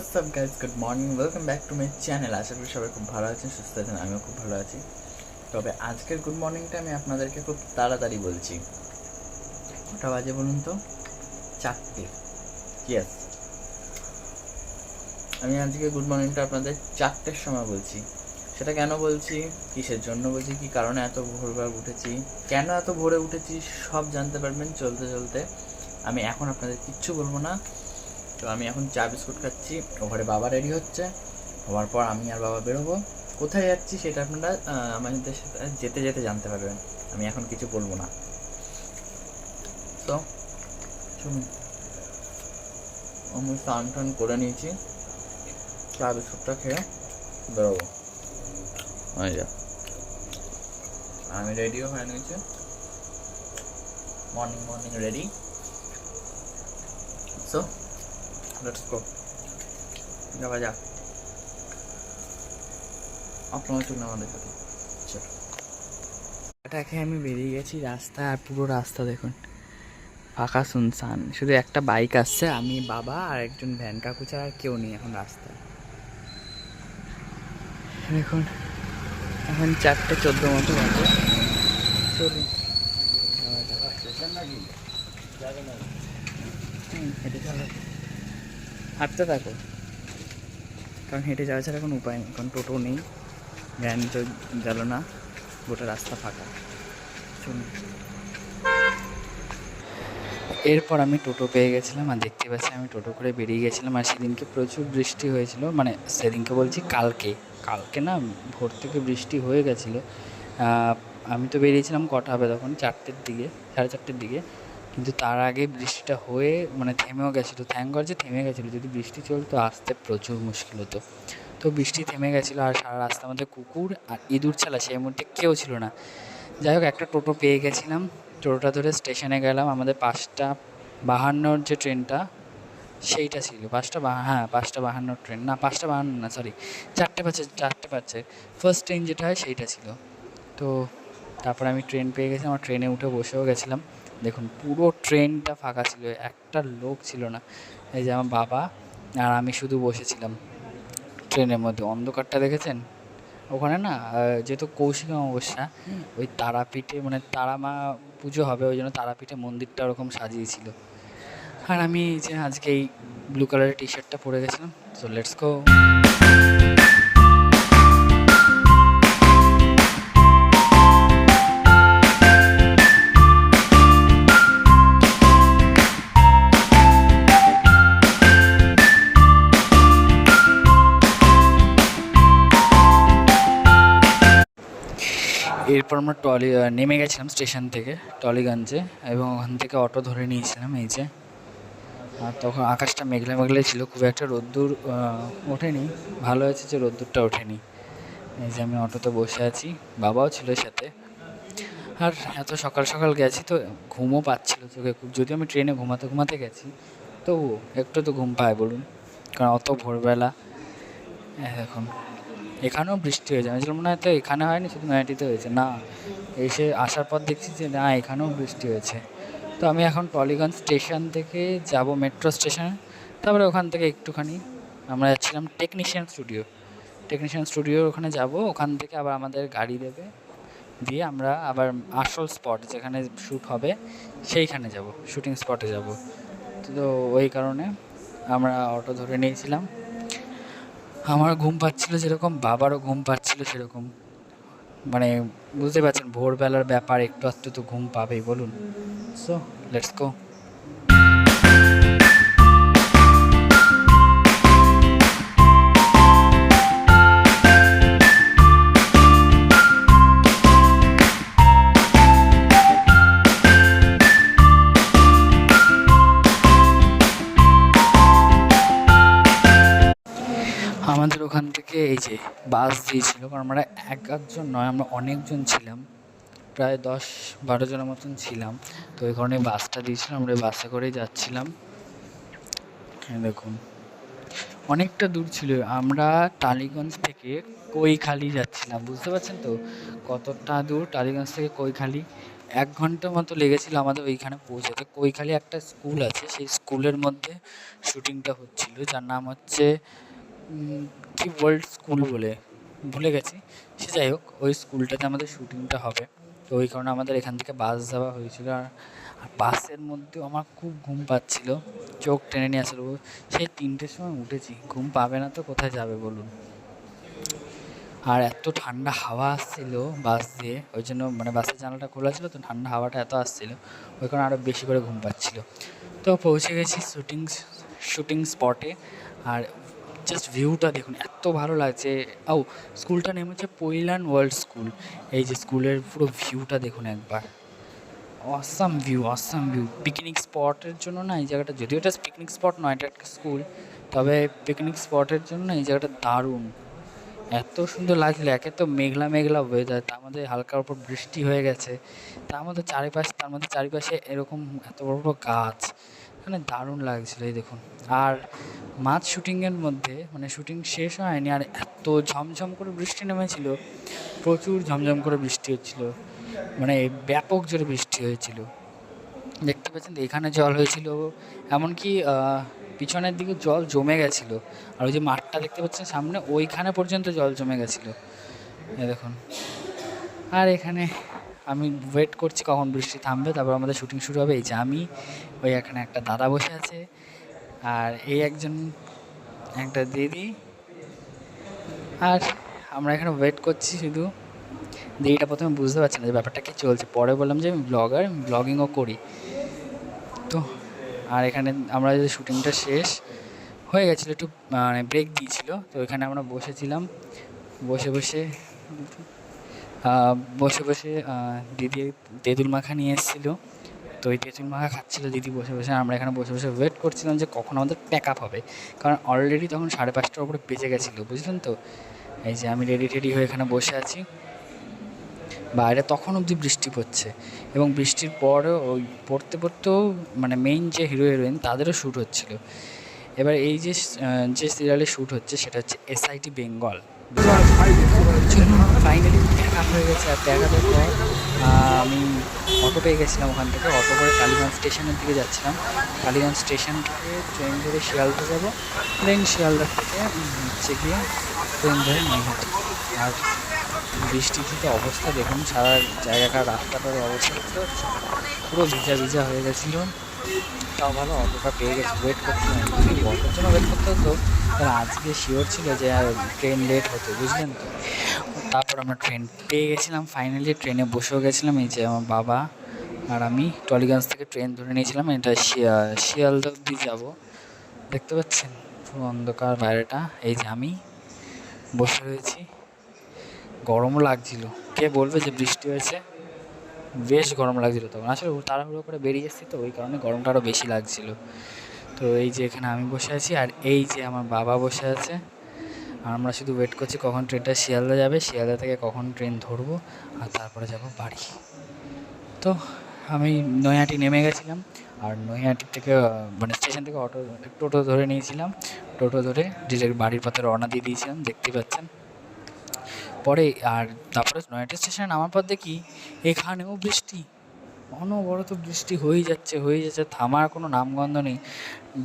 What's up guys, good morning, welcome back to my channel. আশা করি সবাই খুব ভালো আছেন, সুস্থ আছেন, আমিও খুব ভালো আছি। তবে আজকের গুড মর্নিংটা আমি আপনাদেরকে খুব তাড়াতাড়ি বলছি। ওটা বাজে বলুন তো 4টে। ইয়েস, আমি আজকে গুড মর্নিংটা আপনাদের 4টের সময় বলছি। সেটা কেন বলছি, কিসের জন্য বলছি, কী কারণে এত ভোরবার উঠেছি, কেন এত ভোরে উঠেছি, সব জানতে পারবেন চলতে চলতে। আমি এখন আপনাদের কিচ্ছু বলবো না। তো আমি এখন চা বিস্কুট খাচ্ছি, ওখানে বাবা রেডি হচ্ছে, হওয়ার পর আমি আর বাবা বেরোবো। কোথায় যাচ্ছি সেটা আপনারা আমাদের সাথে যেতে যেতে জানতে পারবেন। আমি এখন কিছু বলবো না। তো শুনুন, আমি স্নান টান করে নিয়েছি, চা বিস্কুটটা খেয়ে বেরোবো। হয়ে যা, আমি রেডিও হয়ে নিয়েছি, morning morning ready. So let's go, যাওয়া যাক। আপনারা চলুন আমাদের সাথে। চলো, এটা খেয়ে আমি বেরিয়ে গেছি রাস্তা, আর পুরো রাস্তা দেখুন ফাঁকা শুনশান, শুধু একটা বাইক আসছে, আমি, বাবা আর একজন ভ্যান কাকু ছাড়া আর কেউ নেই এখন রাস্তায়। দেখুন এখন 4:14 মতো বাজে। চলুন, হেঁটে চলো, হাঁটতে থাকো, কারণ হেঁটে যাওয়া ছাড়া কোনো উপায় নেই, কারণ টোটো নেই, ভ্যান তো গেল না, গোটা রাস্তা ফাঁকা। চলুন, এরপর আমি টোটো পেয়ে গেছিলাম, আর দেখতে পাচ্ছি আমি টোটো করে বেরিয়ে গেছিলাম। আর সেদিনকে প্রচুর বৃষ্টি হয়েছিল, মানে সেদিনকে বলছি কালকে, না ভোর থেকে বৃষ্টি হয়ে গেছিলো। আমি তো বেরিয়েছিলাম কটা হবে তখন, 4টের দিকে, 4:30 দিকে, কিন্তু তার আগে বৃষ্টিটা হয়ে মানে থেমেও গেছিলো। থ্যাঙ্ক গড যে থেমে গেছিলো, যদি বৃষ্টি চলতো আসতে প্রচুর মুশকিল হতো। তো বৃষ্টি থেমে গেছিলো, আর সারা রাস্তার মধ্যে কুকুর আর ইঁদুর ছাড়া সেই মুহূর্তে কেউ ছিল না। যাই হোক, একটা টোটো পেয়ে গেছিলাম, টোটোটা ধরে স্টেশনে গেলাম। আমাদের 5:52 যে ট্রেনটা সেইটা ছিল, 5:52 ট্রেন, না 5:52 না, সরি 4:05 ফার্স্ট ট্রেন যেটা হয় সেইটা ছিল। তো তারপরে আমি ট্রেন পেয়ে গেছিলাম, আমার ট্রেনে উঠে বসেও গেছিলাম। দেখুন পুরো ট্রেনটা ফাঁকা ছিল, একটা লোক ছিল না। এই যে আমার বাবা আর আমি শুধু বসেছিলাম ট্রেনের মধ্যে। অন্ধকারটা দেখেছেন ওখানে না, যেহেতু কৌশিক অমাবস্যা, ওই তারাপীঠে মানে তারা মা পুজো হবে, ওই জন্য তারাপীঠে মন্দিরটা ওরকম সাজিয়েছিল। আর আমি যে আজকে এই ব্লু কালারের টি শার্টটা পরে গেছিলাম। So let's go. এরপর আমরা নেমে গেছিলাম স্টেশন থেকে টলিগঞ্জে, এবং ওখান থেকে অটো ধরে নিয়েছিলাম। এই যে, আর তখন আকাশটা মেঘলা মেঘলাই ছিল, খুব একটা রোদ্দুর ওঠেনি। ভালো হয়েছে যে রোদ্দুরটা ওঠেনি। এই যে আমি অটোতে বসে আছি, বাবাও ছিল সাথে। আর এত সকাল সকাল গেছি তো ঘুমও পাচ্ছিল চোখে খুব, যদিও আমি ট্রেনে ঘুমাতে ঘুমাতে গেছি, তবুও একটু তো ঘুম পায় বলুন, কারণ অত ভোরবেলা। এখন এখানেও বৃষ্টি হয়েছে, আমি ছিলাম মনে হয় তো এখানে হয়নি, শুধু নয়াটিতে হয়েছে। না, এসে আসার পর দেখছি যে না, এখানেও বৃষ্টি হয়েছে। তো আমি এখন টলিগঞ্জ স্টেশন থেকে যাব মেট্রো স্টেশনে, তারপরে ওখান থেকে একটুখানি আমরা যাচ্ছিলাম টেকনিশিয়ান স্টুডিওর ওখানে যাব। ওখান থেকে আবার আমাদের গাড়ি দেবে, দিয়ে আমরা আবার আসল স্পট যেখানে শ্যুট হবে সেইখানে যাব, শ্যুটিং স্পটে যাব। তো ওই কারণে আমরা অটো ধরে নিয়েছিলাম। আমার ঘুম পাচ্ছিল যেরকম, বাবারও ঘুম পাচ্ছিল সেরকম। মানে বুঝতে পারছেন ভোরবেলার ব্যাপার, একটু আধটু তো ঘুম পাবেই বলুন। So let's go. আমাদের ওখান থেকে এই যে বাস দিয়েছিল, কারণ আমরা একজন নয়, আমরা অনেকজন ছিলাম, প্রায় 10-12 জনের মতন ছিলাম। তো এই কারণে বাসটা দিয়েছিলাম, আমরা বাসে করেই যাচ্ছিলাম। দেখুন অনেকটা দূর ছিল, আমরা টালিগঞ্জ থেকে কৈখালি যাচ্ছিলাম, বুঝতে পারছেন তো কতটা দূর টালিগঞ্জ থেকে কৈখালি। 1 ঘন্টা মতো লেগেছিল আমাদের ওইখানে পৌঁছাতে। কৈখালী একটা স্কুল আছে, সেই স্কুলের মধ্যে শুটিংটা হচ্ছিল, যার নাম হচ্ছে কি ওয়ার্ল্ড স্কুল বলে, ভুলে গেছি। সে যাই হোক, ওই স্কুলটাতে আমাদের শুটিংটা হবে। তো ওই কারণে আমাদের এখান থেকে বাস যাওয়া হয়েছিল। আর বাসের মধ্যেও আমার খুব ঘুম পাচ্ছিল, চোখ টেনে নিয়ে আসলো। সেই 3টের সময় উঠেছি, ঘুম পাবে না তো কোথায় যাবে বলুন। আর এত ঠান্ডা হাওয়া আসছিল বাস দিয়ে, ওই জন্য মানে বাসের জানালাটা খোলা ছিল তো ঠান্ডা হাওয়াটা এত আসছিল, ওই কারণে আরও বেশি করে ঘুম পাচ্ছিল। তো পৌঁছে গেছি শুটিং স্পটে। আর জাস্ট ভিউটা দেখুন, এত ভালো লাগছে। স্কুলটার নেম হচ্ছে পৈলান ওয়ার্ল্ড স্কুল। এই যে স্কুলের পুরো ভিউটা দেখুন একবার, অসাম ভিউ। পিকনিক স্পটের জন্য না এই জায়গাটা, যদিও এটা পিকনিক স্পট নয়, এটা একটা স্কুল, তবে পিকনিক স্পটের জন্য এই জায়গাটা দারুণ। এত সুন্দর লাগছিল। একে তো মেঘলা মেঘলা ওয়েদার, তার মধ্যে হালকার উপর বৃষ্টি হয়ে গেছে, তার মধ্যে চারিপাশে এরকম এত বড় বড় গাছ, মানে দারুণ লাগছিল। এই দেখুন। আর মাঝ শুটিংয়ের মধ্যে, মানে শুটিং শেষ হয়নি আর এত ঝমঝম করে বৃষ্টি নেমেছিল, প্রচুর ঝমঝম করে বৃষ্টি হচ্ছিল, মানে ব্যাপক জোরে বৃষ্টি হয়েছিল। দেখতে পাচ্ছেন তো এখানে জল হয়েছিল, এমনকি পিছনের দিকে জল জমে গেছিলো। আর ওই যে মাঠটা দেখতে পাচ্ছেন সামনে, ওইখানে পর্যন্ত জল জমে গেছিলো, এই দেখুন। আর এখানে আমি ওয়েট করছি কখন বৃষ্টি থামবে, তারপর আমাদের শুটিং শুরু হবে। এই যে আমি, ওই এখানে একটা দাদা বসে আছে, আর এই একটা দিদি, আর আমরা এখানে ওয়েট করছি শুধু। দিদিটা প্রথমে বুঝতে পারছি না যে ব্যাপারটা কী চলছে, পরে বললাম যে আমি ব্লগার, ব্লগিংও করি। তো আর এখানে আমরা যে শুটিংটা শেষ হয়ে গেছিলো, একটু মানে ব্রেক দিয়েছিল, তো এখানে আমরা বসেছিলাম। বসে দিদি তেঁতুল মাখা নিয়ে এসেছিলো, তো ওই তেঁতুল মাখা খাচ্ছিলো দিদি বসে বসে। আমরা এখানে বসে বসে ওয়েট করছিলাম যে কখন আমাদের প্যাক আপ হবে, কারণ অলরেডি তখন 5:30টার উপরে বেজে গেছিলো, বুঝলেন তো। এই যে আমি রেডি হয়ে এখানে বসে আছি, বাইরে তখন অবধি বৃষ্টি পড়ছে, এবং বৃষ্টির পরেও ওই পড়তেও মানে মেইন যে হিরো হিরোইন তাদেরও শ্যুট হচ্ছিলো। এবার এই যে সিরিয়ালে শ্যুট হচ্ছে সেটা হচ্ছে এসআইটি বেঙ্গল। ফাইনালি দেখা হয়ে গেছে। আর দেখার পর আমি অটো পেয়ে গেছিলাম, ওখান থেকে অটো করে টালিগঞ্জ স্টেশনের দিকে যাচ্ছিলাম। টালিগঞ্জ স্টেশন থেকে ট্রেন ধরে শিয়ালদা যাব, দেন শিয়ালদা থেকে হচ্ছে গিয়ে ট্রেন ধরে নৈহাটি। আর বৃষ্টিতে তো অবস্থা দেখুন, সারা জায়গাটার রাস্তাটার অবস্থা পুরো ভিজা হয়ে গেছিলো। তাও ভালো অটোটা পেয়ে গেছি। ওয়েট করতে যদি অটোর জন্য ওয়েট করতে হতো তাহলে আজকে শিওর ছিল যে ট্রেন লেট হতো, বুঝলেন তো। তারপর আমরা ট্রেন পেয়ে গেছিলাম, ফাইনালি ট্রেনে বসেও গেছিলাম। এই যে আমার বাবা আর আমি টলিগঞ্জ থেকে ট্রেন ধরে নিয়েছিলাম, এটা শিয়ালদা অব্দি যাবো। দেখতে পাচ্ছেন পুরো অন্ধকার বাইরেটা। এই যে আমি বসে রয়েছি, গরমও লাগছিল, কে বলবে যে বৃষ্টি হয়েছে, বেশ গরম লাগছিলো তখন। আসলে তাড়াহুড়ো করে বেরিয়ে এসেছি তো, ওই কারণে গরমটা আরও বেশি লাগছিলো। তো এই যে এখানে আমি বসে আছি, আর এই যে আমার বাবা বসে আছে, আর আমরা শুধু ওয়েট করছি কখন ট্রেনটা শিয়ালদা যাবে, শিয়ালদা থেকে কখন ট্রেন ধরবো, আর তারপরে যাব বাড়ি। তো আমি নৈহাটি নেমে গেছিলাম, আর নৈহাটি থেকে মানে স্টেশন থেকে টোটো ধরে নিয়েছিলাম। টোটো ধরে ডিরেক্ট বাড়ির পথে রওনা দিয়ে দিয়েছিলাম, দেখতে পাচ্ছেন। পরে আর তারপরে নৈহাটি স্টেশনে নামার পর দেখি এখানেও বৃষ্টি, অনবরত বৃষ্টি হয়েই যাচ্ছে, থামার কোনো নামগন্ধ নেই,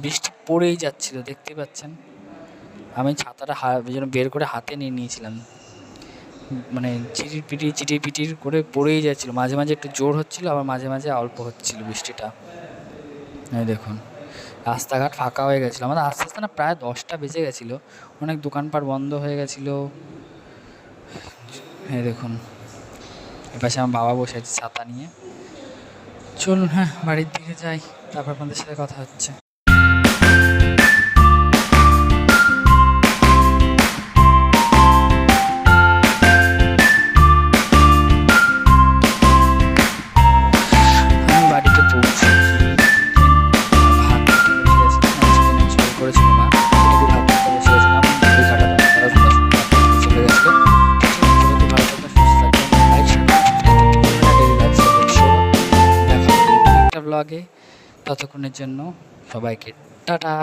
বৃষ্টি পড়েই যাচ্ছিল, দেখতে পাচ্ছেন। আমি ছাতাটা যেন বের করে হাতে নিয়ে নিয়েছিলাম, মানে চিটির পিটির করে পড়েই যাচ্ছিল। মাঝে মাঝে একটু জোর হচ্ছিল, আবার মাঝে মাঝে অল্প হচ্ছিল বৃষ্টিটা। এই দেখুন রাস্তাঘাট ফাঁকা হয়ে গেছিলো আমাদের আস্তে আস্তে, না প্রায় 10টা বেজে গেছিলো, অনেক দোকানপাট বন্ধ হয়ে গেছিলো। এই দেখুন এপাশে আমার বাবা বসে আছে ছাতা নিয়ে। চলুন হ্যাঁ বাড়ির দিকে যাই, তারপর আপনাদের সাথে কথা হচ্ছে। আমি বাড়িতে পৌঁছে ব্লগে, ততক্ষণের জন্য সবাইকে টাটা।